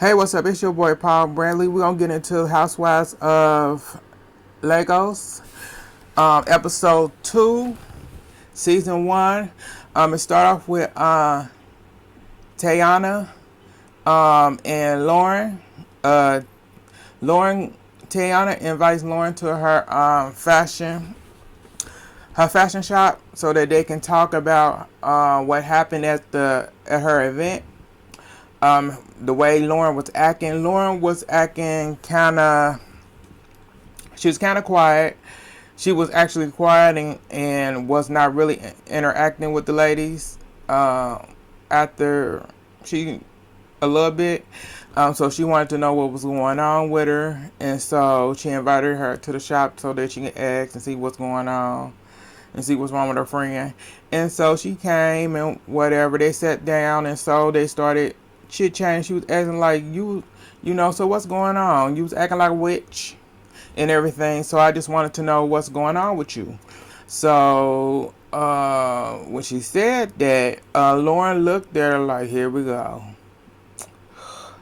Hey, what's up? It's your boy Paul Bradley. We're gonna get into Housewives of Lagos, episode 2, season 1. It start off with Tayana and Lauren. Uh, Lauren Tayana invites Lauren to her fashion shop so that they can talk about what happened at her event. The way Lauren was acting she was kind of quiet. She was actually quiet and was not really interacting with the ladies after she a little bit. So she wanted to know what was going on with her, and so she invited her to the shop so that she can ask and see what's going on and see what's wrong with her friend. And so she came and whatever. They sat down and so they started chit chatting. She was acting like so what's going on? You was acting like a witch and everything. So I just wanted to know what's going on with you. So when she said that, Lauren looked at her like, here we go.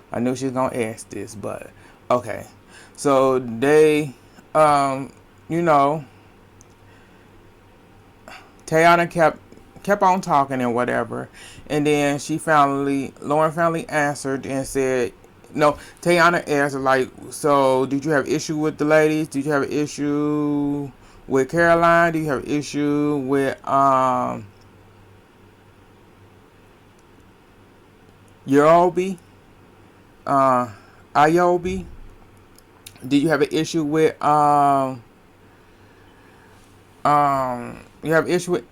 I knew she was gonna ask this, but okay. So they, Tayana kept on talking and whatever, and then Lauren finally answered and said, no, Tayana asked like, so did you have issue with the ladies? Did you have an issue with Caroline? Did you have an issue with Yobi? Iobi? Did you have an issue with you have issue with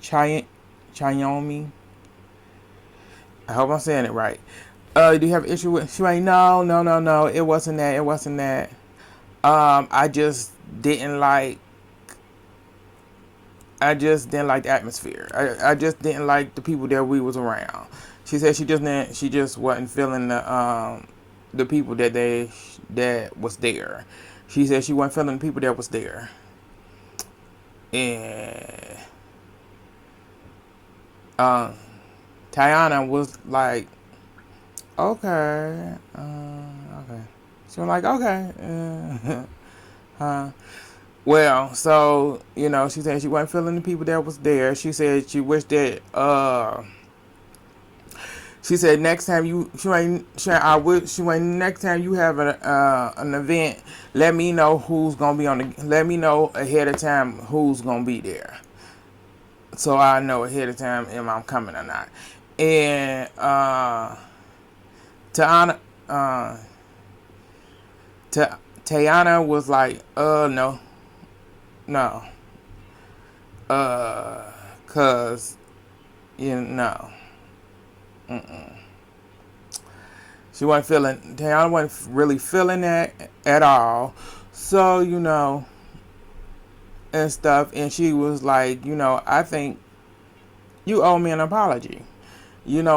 Chayomi? I hope I'm saying it right. Do you have issue with? She like, no. It wasn't that. I just didn't like. I just didn't like the atmosphere. I just didn't like the people that we was around. She said she just wasn't feeling the people that was there. She said she wasn't feeling the people that was there. And Tayana was like, okay, okay. She was like, okay, well, so she said she wasn't feeling the people that was there. She said she wished that she said next time next time you have an event, let me know who's gonna be let me know ahead of time who's gonna be there, so I know ahead of time if I'm coming or not. And Tayana was like, no, cause Tayana wasn't really feeling that at all. So, and stuff. And she was like, I think you owe me an apology,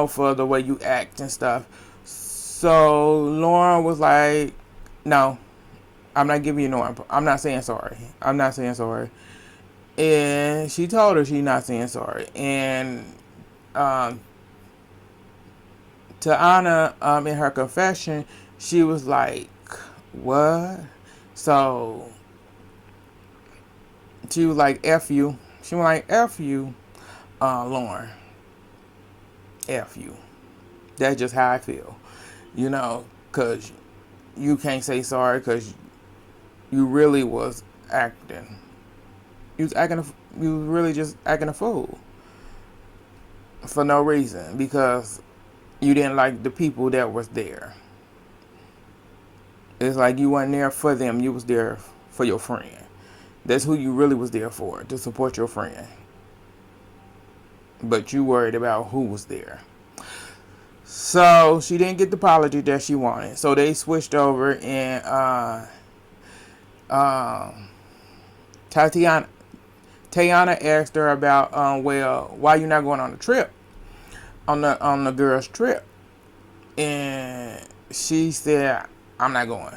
for the way you act and stuff. So Lauren was like, no, I'm not giving you I'm not saying sorry. And she told her she's not saying sorry. And to Anna, in her confession, she was like, what? So she was like, F you. She was like, F you, Lauren. F you. That's just how I feel. Because you can't say sorry because you really was acting. You was really just acting a fool. For no reason. Because you didn't like the people that was there. It's like you weren't there for them. You was there for your friend. That's who you really was there for, to support your friend. But you worried about who was there. So she didn't get the apology that she wanted. So they switched over and Tayana asked her about why you not going on the trip, on the girls' trip. And she said, I'm not going.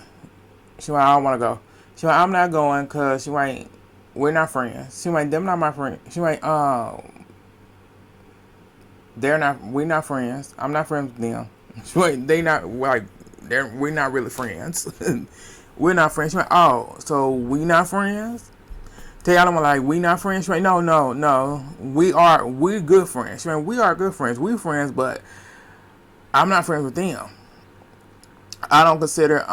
She went, I don't want to go. She went, I'm not going because she went, we're not friends. She went, them not my friends. She went, we're not friends. I'm not friends with them. They not like we're not really friends. We're not friends. She went, oh, so we not friends? Tell them like we not friends. She went, no, no, no. We good friends. She went, we are good friends. We friends, but I'm not friends with them. I don't consider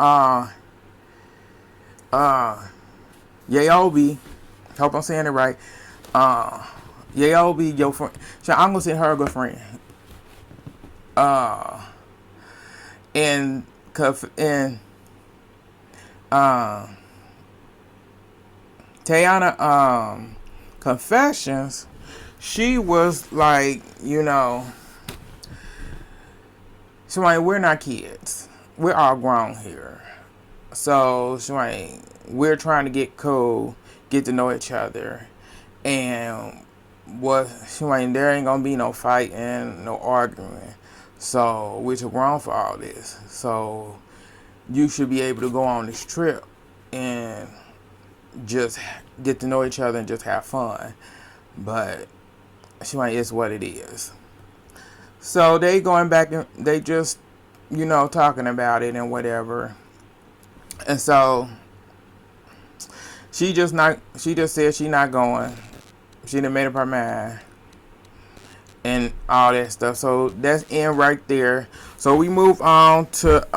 Yaobi. Hope I'm saying it right. Yaobi your friend. So I'm gonna say her a good friend. Uh and and uh Tayana confessions, she was like, she like, we're not kids. We're all grown here. So she like, we're trying to get cool, get to know each other, and what she like, there ain't gonna be no fighting, no arguing. So we're too grown for all this. So you should be able to go on this trip and just get to know each other and just have fun. But she like, it's what it is. So they going back and they just, talking about it and whatever. And so she just said she not going. She done made up her mind and all that stuff. So that's in right there. So we move on to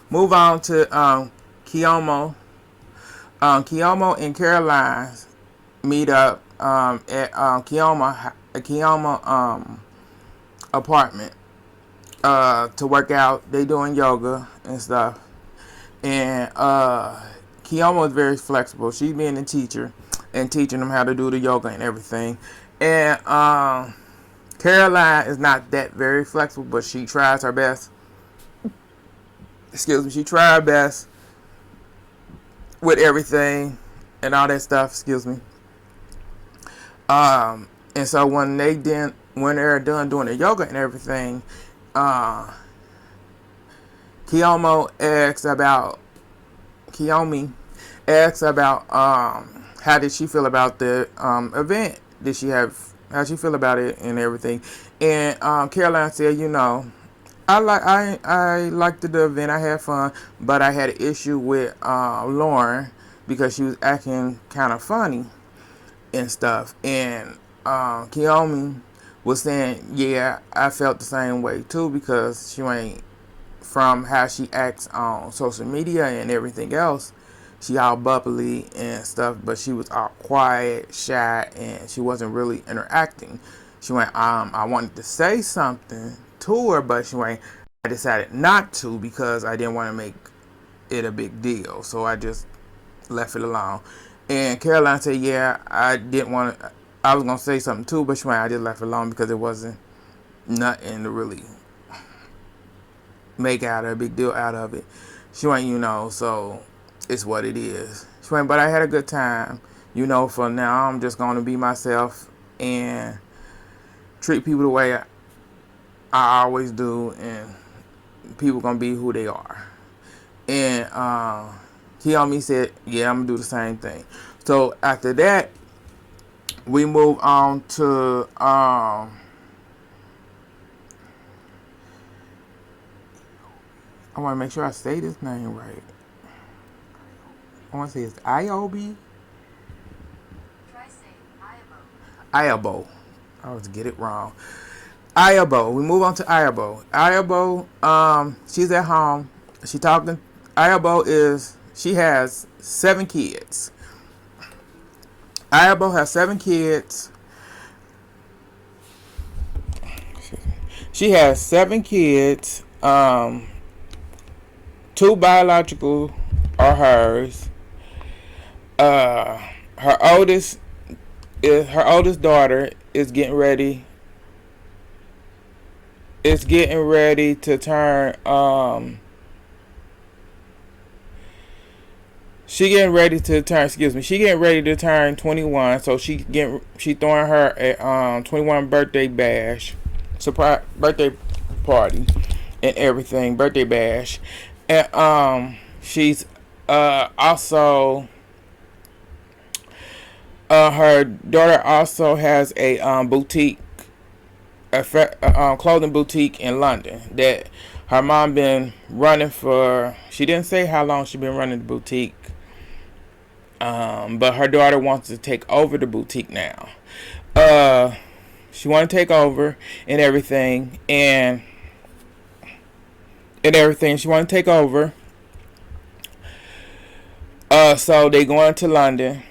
Kiyomo. Kiyomo and Caroline meet up at Kiyomo apartment to work out. They doing yoga and stuff. And Kiyomo is very flexible. She being a teacher and teaching them how to do the yoga and everything. And Caroline is not that very flexible, but she tries her best. Excuse me. She tried her best with everything and all that stuff. Excuse me. And so when they're done doing the yoga and everything, Kiyomi asks about how did she feel about the event? How she feel about it and everything? And Caroline said, I liked the event. I had fun, but I had an issue with Lauren because she was acting kind of funny and stuff. And Kiyomi was saying, yeah, I felt the same way too, because she ain't, from how she acts on social media and everything else, she all bubbly and stuff, but she was all quiet, shy, and she wasn't really interacting. She went, I wanted to say something to her, but I decided not to because I didn't want to make it a big deal. So I just left it alone. And Caroline said, yeah, I was going to say something too, but I just left it alone because it wasn't nothing to really make a big deal out of it. She went, so it's what it is. She went, but I had a good time. For now, I'm just going to be myself and treat people the way I always do, and people going to be who they are. And Kiyomi said, yeah, I'm going to do the same thing. So after that, we move on to I want to make sure I say this name right. I want to say it's Iobi. Try saying Ayabo. I always get it wrong. Ayabo. We move on to Ayabo. Ayabo, she's at home. She has 7 kids. Ayabo has 7 kids. She has 7 kids. 2 biological are hers. Her oldest daughter is getting ready. Is getting ready to turn. She getting ready to turn 21. So she throwing her 21 birthday bash, surprise birthday party, and everything, birthday bash. And she's also Her daughter also has a boutique, clothing boutique in London that her mom been running for. She didn't say how long she been running the boutique, but her daughter wants to take over the boutique now. Uh, she want to take over and everything, and everything. She want to take over. So they going to London,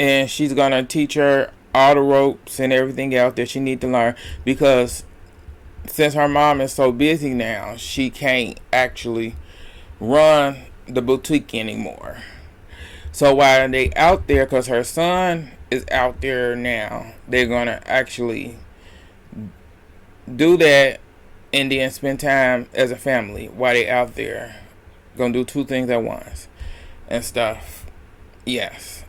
and she's gonna teach her all the ropes and everything else that she need to learn, because since her mom is so busy now, she can't actually run the boutique anymore. So while they out there, because her son is out there now, they're gonna actually do that and then spend time as a family while they out there. Gonna do two things at once and stuff. Yes.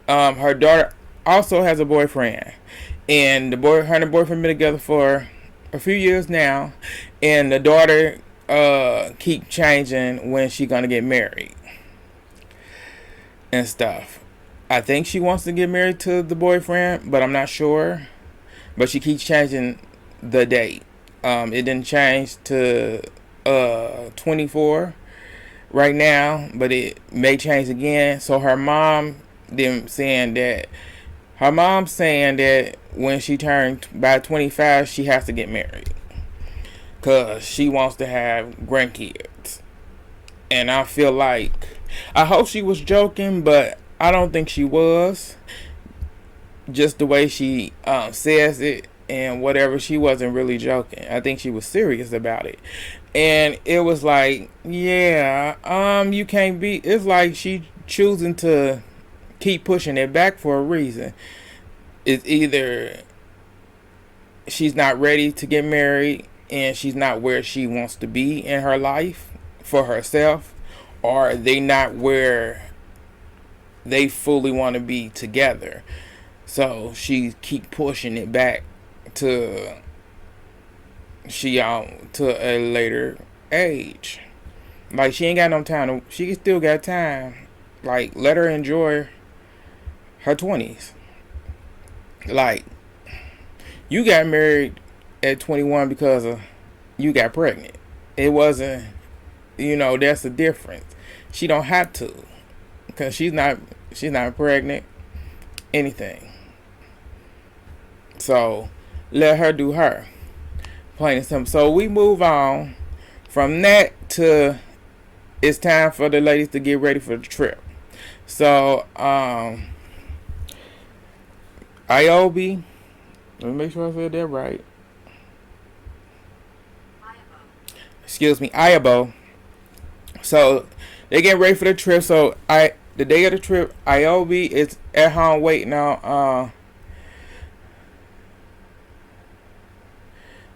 Her daughter also has a boyfriend, and her and the boyfriend been together for a few years now, and the daughter keep changing when she gonna get married and stuff. I think she wants to get married to the boyfriend, but I'm not sure. But she keeps changing the date. It didn't change to 24 right now, but it may change again. So her mom saying that when she turned by 25, she has to get married because she wants to have grandkids. And I feel like, I hope she was joking, but I don't think she was. Just the way she says it and whatever, she wasn't really joking. I think she was serious about it. And it was like, yeah, you can't be. It's like she choosing to keep pushing it back for a reason. It's either she's not ready to get married and she's not where she wants to be in her life for herself, or they not where they fully want to be together. So she keep pushing it back to to a later age. Like, she ain't got no time. She still got time. Like, let her enjoy her 20s. Like, you got married at 21 because you got pregnant. It wasn't, that's the difference. She don't have to, because she's not pregnant, anything. So let her do her, plain and simple. So we move on from that to, it's time for the ladies to get ready for the trip. So IOB, let me make sure I said that right. Excuse me, IABO. So they get ready for the trip. So the day of the trip, IOB is at home waiting on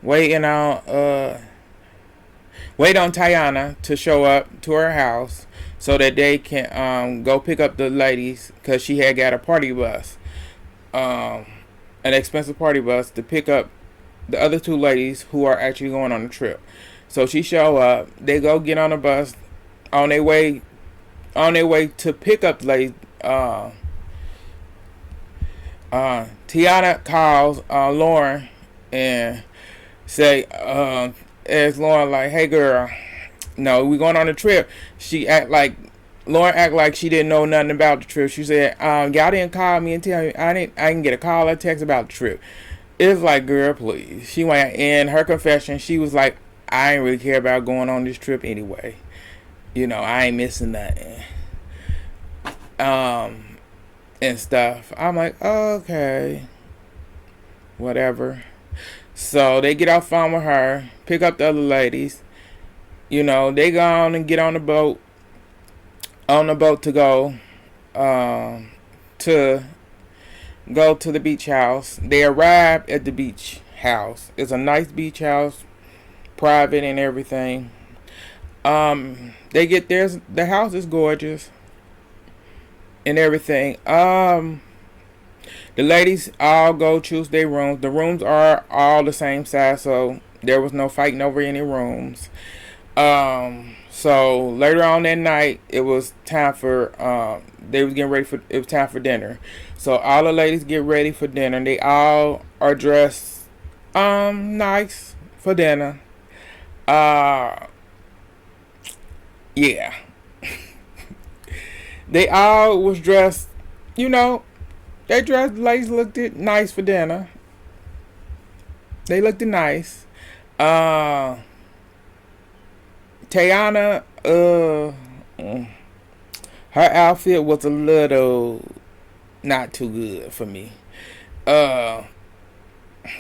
Tiana to show up to her house so that they can go pick up the ladies, because she had got a party bus, an expensive party bus, to pick up the other two ladies who are actually going on the trip. So she show up, they go get on the bus, on their way to pick up the ladies. Tiana calls Lauren and say, as Lauren, like, hey girl, no, we going on a trip. Lauren act like she didn't know nothing about the trip. She said, y'all didn't call me and tell me. I didn't get a call or text about the trip. It's like, girl, please. She went in her confession. She was like, I ain't really care about going on this trip anyway. I ain't missing nothing. And stuff. I'm like, okay, whatever. So they get off the phone with her, pick up the other ladies. They go on and get on the boat. To go to the beach house. They arrive at the beach house. It's a nice beach house, private and everything. They get there. The house is gorgeous and everything. The ladies all go choose their rooms. The rooms are all the same size, so there was no fighting over any rooms. So later on that night, it was time for they was getting ready for it was time for dinner. So all the ladies get ready for dinner. They all are dressed nice for dinner. Uh yeah. They all was dressed, you know, they dressed ladies looked it nice for dinner. They looked it nice. Uh Tayana, her outfit was a little not too good for me. Uh,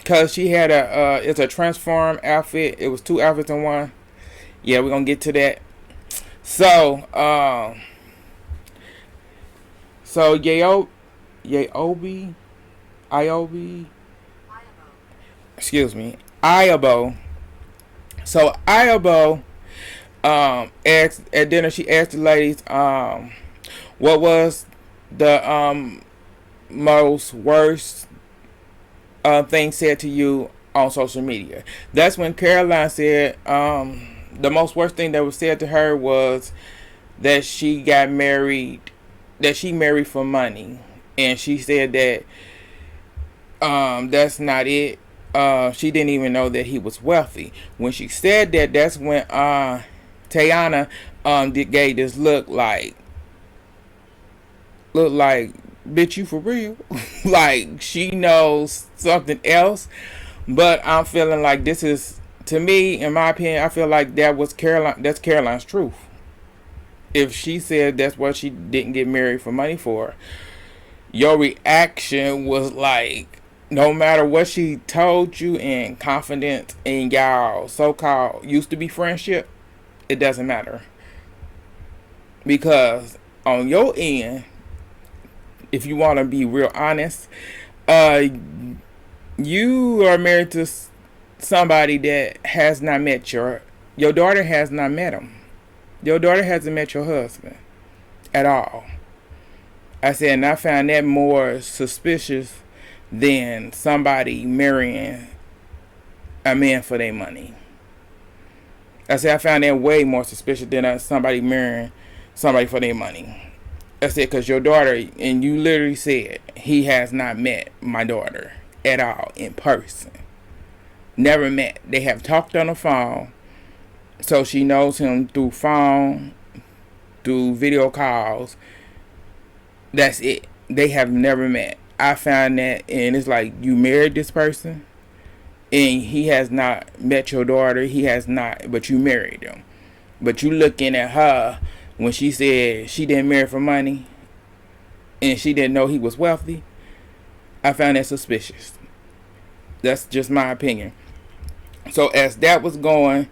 Cause she had it's a transform outfit. It was two outfits in one. Yeah, we're gonna get to that. So, so Yaobi, Iobi, excuse me, Iobo. So Iobo, asked at dinner. She asked the ladies, what was the most worst thing said to you on social media. That's when Caroline said the most worst thing that was said to her was that she got married, that she married for money, and she said that that's not it. She didn't even know that he was wealthy. When she said that, that's when Tayana gave this look like bitch, you for real. Like she knows something else. But I'm feeling like this is, to me, in my opinion, I feel like that's Caroline's truth. If she said that's what she didn't get married for money for, your reaction was like, no matter what she told you in confidence in y'all so-called used to be friendship, it doesn't matter. Because on your end, if you want to be real honest, uh, you are married to somebody that has not met your daughter has not met him. Your daughter hasn't met your husband at all. I said, and I found that more suspicious than somebody marrying a man for their money. I said, I found that way more suspicious than somebody marrying somebody for their money. I said, because your daughter, and you literally said, he has not met my daughter at all in person. Never met. They have talked on the phone. So she knows him through phone, through video calls. That's it. They have never met. I found that, and it's like, you married this person, and he has not met your daughter. He has not, but you married him. But you looking at her when she said she didn't marry for money, and she didn't know he was wealthy. I found that suspicious. That's just my opinion. So as that was going,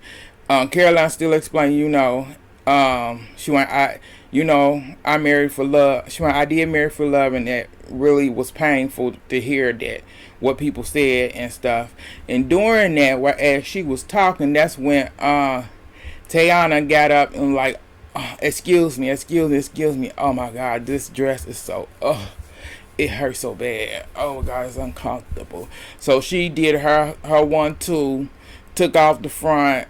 Caroline still explained, she went, I married for love. She went, I did marry for love, and that really was painful to hear that, what people said and stuff. And during that, as she was talking, that's when Tayana got up and like, oh, excuse me. Oh my God, this dress is so, it hurts so bad. Oh my God, it's uncomfortable. So she did her 1-2, took off the front,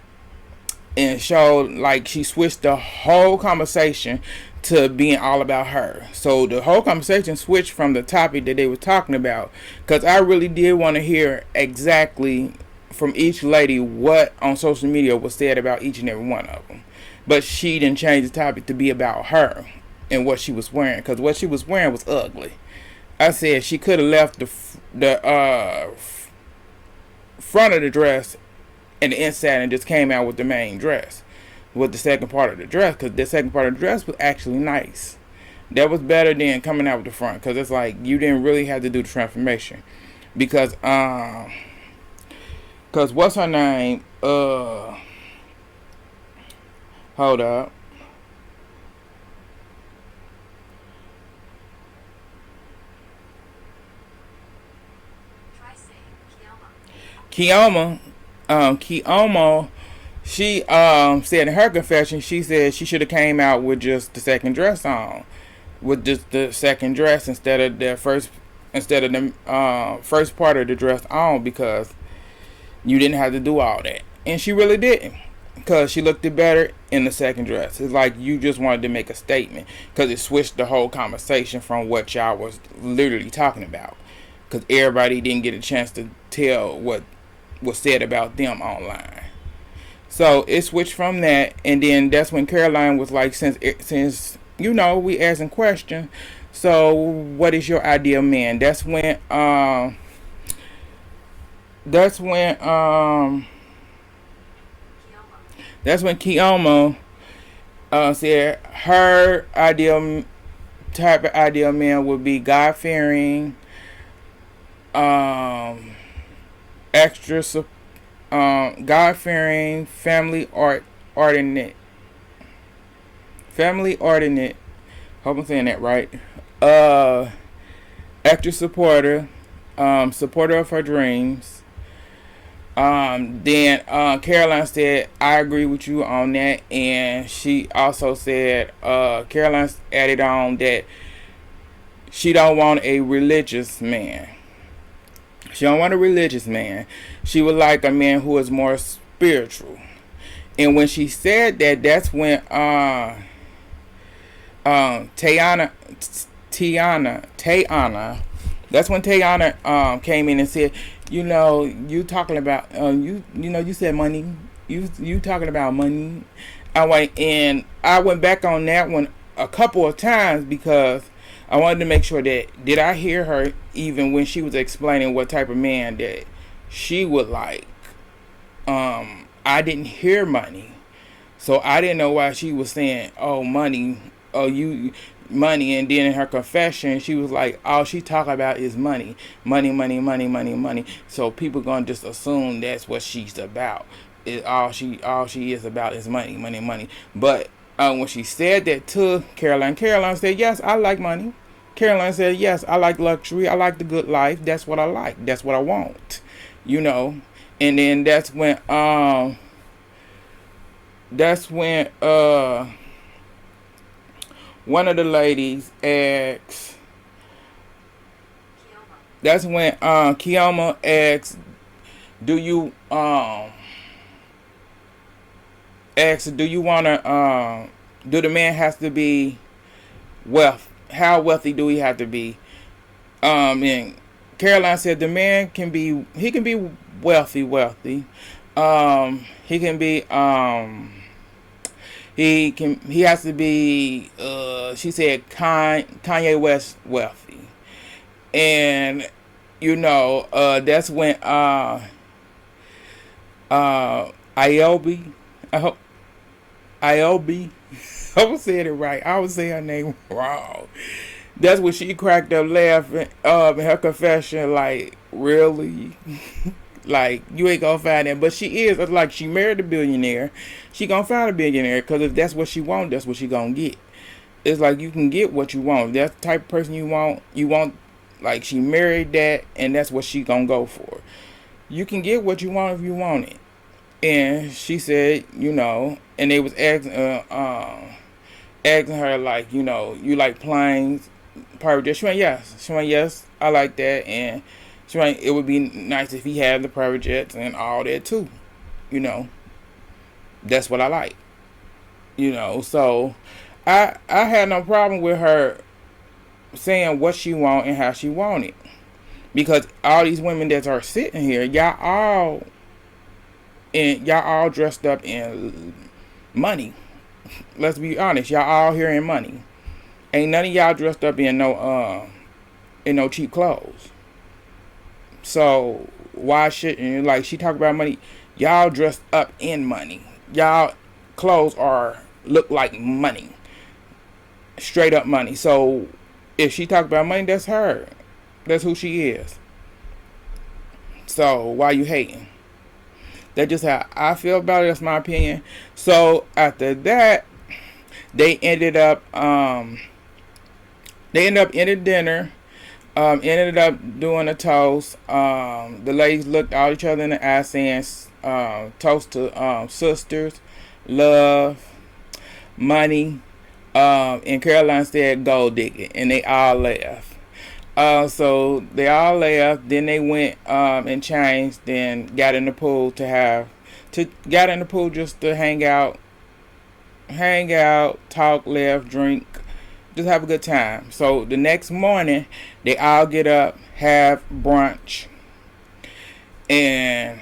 and showed like she switched the whole conversation to being all about her. So the whole conversation switched from the topic that they were talking about, because I really did want to hear exactly from each lady what on social media was said about each and every one of them. But she didn't change the topic to be about her and what she was wearing, because what she was wearing was ugly. I said she could have left the front of the dress and the inside and just came out with the main dress, with the second part of the dress, because the second part of the dress was actually nice. That was better than coming out with the front, because it's like you didn't really have to do the transformation, because what's her name? Hold up. Kioma, she said in her confession, she said she should have came out with just the second dress on, with just the second dress instead of the first part of the dress on, because you didn't have to do all that, and she really didn't. because she looked it better in the second dress. It's like you just wanted to make a statement because it switched the whole conversation from what y'all was literally talking about. Because everybody didn't get a chance to tell what was said about them online. So it switched from that, and then that's when Caroline was like, since we asking questions, so what is your ideal man? That's when Kiyomo said her ideal type of ideal man would be God fearing, extra God fearing, ordinate, family ordinate. Hope I'm saying that right. Extra supporter, supporter of her dreams. Then Caroline said, I agree with you on that. And she also said, Caroline added on that she don't want a religious man. She don't want a religious man. She would like a man who is more spiritual. And when she said that, that's when Tayana, that's when Tayana came in and said, you talking about you said money. You talking about money. And I went back on that one a couple of times because I wanted to make sure that did I hear her even when she was explaining what type of man that she would like. I didn't hear money. So I didn't know why she was saying, oh, money, you money, and then in her confession she was like, all she talking about is money. So people gonna just assume that's what she's about. All she is about is money. But when she said that to Caroline said, yes, I like money. Caroline said, yes, I like luxury. I like the good life. That's what I like. That's what I want. And then that's when one of the ladies asks, that's when Kiyomo asks, do you want to do the man has to be how wealthy do he have to be? And Caroline said the man can be wealthy. He can be he has to be she said Kanye West wealthy. And that's when Iobi, I was saying it right. I was saying her name wrong. That's when she cracked up laughing in her confession, like, really? Like, you ain't gonna find that. But she is. It's like she married a billionaire. She gonna find a billionaire. Because if that's what she want, that's what she gonna get. It's like you can get what you want. If that's the type of person you want, like, she married that, and that's what she gonna go for. You can get what you want if you want it. And she said, and they was asking her, like, you like planes, private jet. She went, yes, I like that. And she went, it would be nice if he had the private jets and all that too. That's what I like. So I had no problem with her saying what she want and how she want it. Because all these women that are sitting here, y'all all dressed up in money. Let's be honest, y'all all here in money. Ain't none of y'all dressed up in no cheap clothes. So why shouldn't, like, she talk about money? Y'all dressed up in money. Y'all clothes look like money, straight up money. So if she talk about money, that's her. That's who she is. So why you hating? That's just how I feel about it. That's my opinion. So after that, they ended up ending dinner. Ended up doing a toast. The ladies looked all each other in the eye, saying toast to sisters, love, money. And Caroline said gold digging, and they all laughed. So they all left. Then they went and changed. Then got in the pool to have got in the pool just to hang out, talk, laugh, drink, just have a good time. So the next morning, they all get up, have brunch, and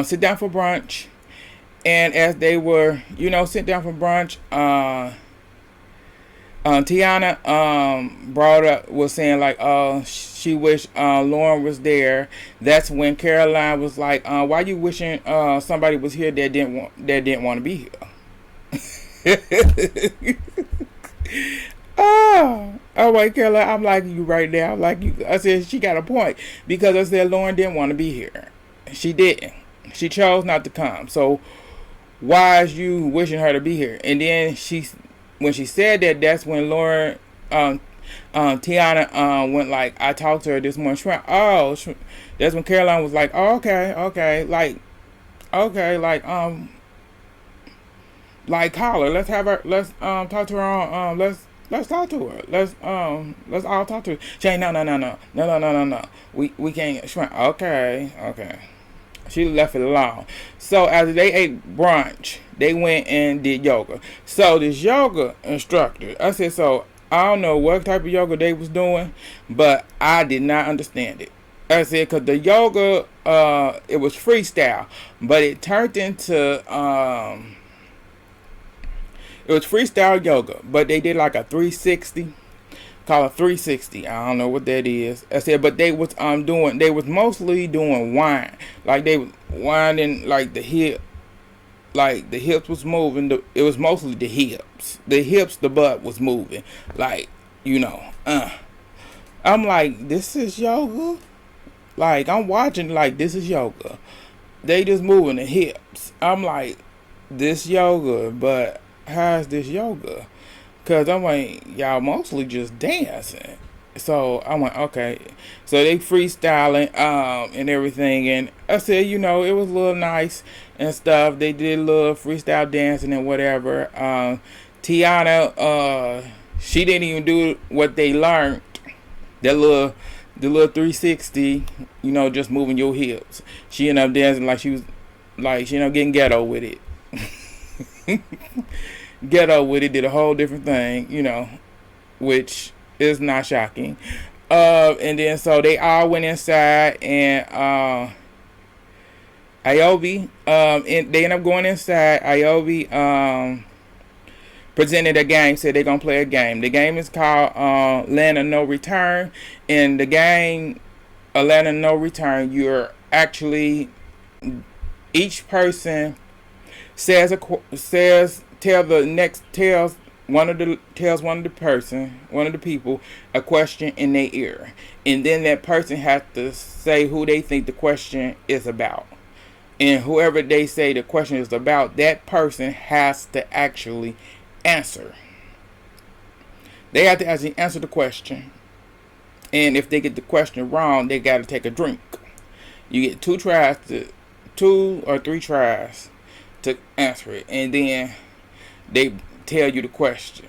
sit down for brunch. And as they were, sit down for brunch, Tiana brought up was saying like she wished Lauren was there. That's when Caroline was like, why you wishing somebody was here that didn't want to be here? Oh my Caroline, I'm like you right now. I'm like you. I said she got a point because I said Lauren didn't want to be here. She didn't. She chose not to come. So why is you wishing her to be here? And then when she said that, that's when Lauren, Tiana, went like, I talked to her this morning. She went, that's when Caroline was like, oh, okay, like call her. Let's have her. Let's talk to her on. Let's talk to her. Let's all talk to her. She ain't no. We can't. She went, okay. She left it alone. So after they ate brunch, they went and did yoga. So this yoga instructor, I said, so I don't know what type of yoga they was doing, but I did not understand it. I said, because the yoga, it was freestyle, but it turned into, it was freestyle yoga, but they did like a 360. Call it 360. I don't know what that is. I said, but they was they was mostly doing wine. Like they was winding like the hip, like the hips was moving. It was mostly the hips. The butt was moving. Like, I'm like, this is yoga? Like, I'm watching like this is yoga. They just moving the hips. I'm like, this yoga, but how's this yoga? Because I'm like, y'all mostly just dancing. So I went, okay. So they freestyling and everything. And I said, it was a little nice and stuff. They did a little freestyle dancing and whatever. Tiana, she didn't even do what they learned. The little 360, just moving your hips. She ended up dancing like she was, like, getting ghetto with it. Ghetto with it, did a whole different thing, which is not shocking. And then so they all went inside, and Iobi, and they ended up going inside. Iobi presented a game, said they're gonna play a game. The game is called Land of No Return, and the game Land of No Return, you're actually, each person tells one of the people a question in their ear, and then that person has to say who they think the question is about, and whoever they say the question is about, that person has to actually answer. They have to actually answer the question, and if they get the question wrong, they got to take a drink. You get 2 or 3 tries to answer it, and then they tell you the question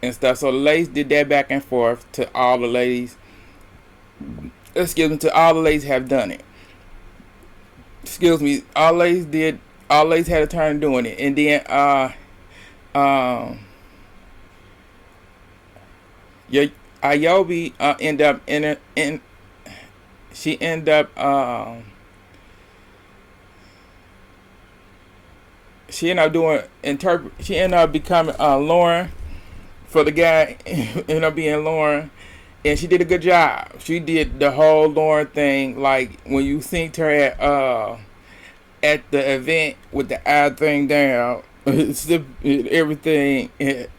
and stuff. So the ladies did that back and forth to all the ladies. To all the ladies have done it. All ladies had a turn doing it, and then Ayobi end up she ended up she ended up becoming Lauren for the guy. Ended up being Lauren, and she did a good job. She did the whole Lauren thing, like when you synced her at the event with the eye thing down, everything.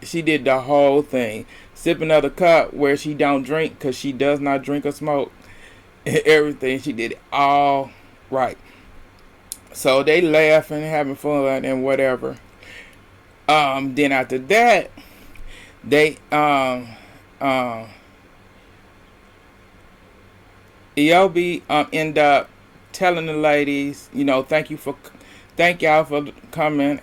She did the whole thing. Sip another cup where she don't drink because she does not drink or smoke. Everything, she did it all right. So they laughing, having fun and whatever. Then after that, they EOB end up telling the ladies, thank y'all for coming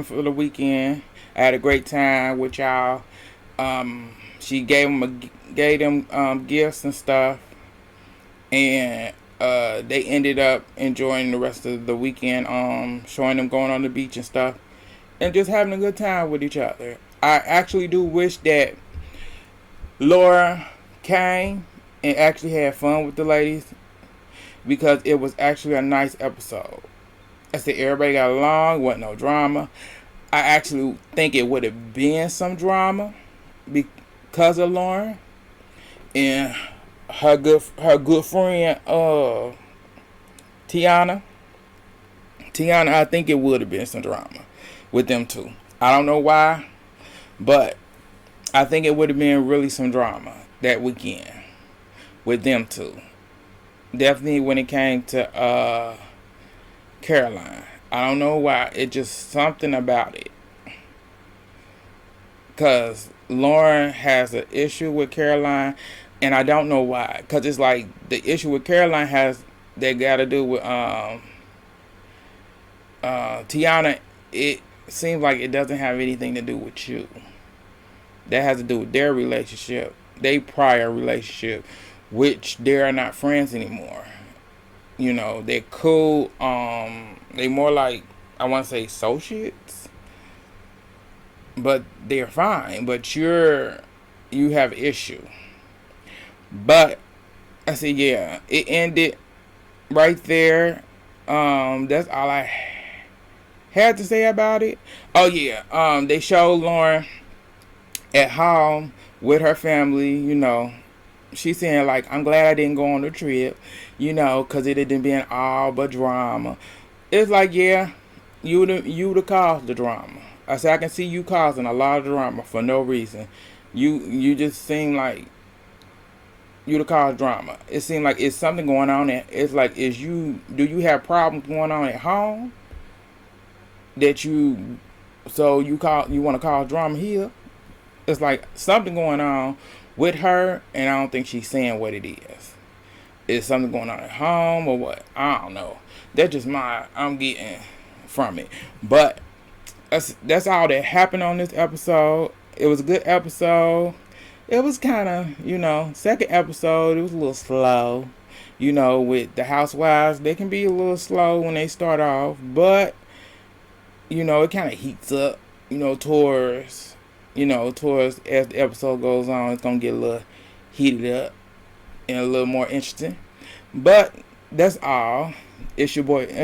for the weekend. I had a great time with y'all. She gave them gifts and stuff, and they ended up enjoying the rest of the weekend, showing them going on the beach and stuff, and just having a good time with each other. I actually do wish that Laura came and actually had fun with the ladies, because it was actually a nice episode. I said everybody got along, wasn't no drama. I actually think it would have been some drama because of Lauren and her good friend Tiana. Tiana, I think it would have been some drama with them two. I don't know why, but I think it would have been really some drama that weekend with them two. Definitely when it came to Caroline. I don't know why. It just something about it. Because Lauren has an issue with Caroline, and I don't know why. Because it's like the issue with Caroline they got to do with Tiana. It seems like it doesn't have anything to do with you. That has to do with their relationship, their prior relationship, which they are not friends anymore. You know, they're cool. They more like, I want to say, associates, but they're fine. But you have issue. But I said, yeah, it ended right there. That's all I had to say about it. Oh yeah, they showed Lauren at home with her family. You know, she's saying like, I'm glad I didn't go on the trip. You know, cause it had been all but drama. It's like, yeah, you the caused the drama. I said I can see you causing a lot of drama for no reason. You just seem like you the cause drama. It seemed like it's something going on. It's like, do you have problems going on at home that you want to cause drama here? It's like something going on with her, and I don't think she's saying what it is. Is something going on at home or what? I don't know. That's just I'm getting from it. But that's all that happened on this episode. It was a good episode. It was kind of, second episode, it was a little slow. With the Housewives, they can be a little slow when they start off. But, it kind of heats up, towards as the episode goes on, it's going to get a little heated up and a little more interesting. But that's all. It's your boy Paul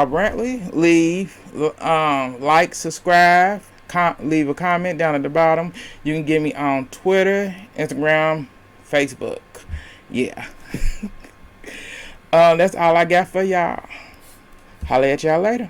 Brantley. Leave, like, subscribe, leave a comment down at the bottom. You can get me on Twitter, Instagram, Facebook. Yeah. That's all I got for y'all. Holla at y'all later.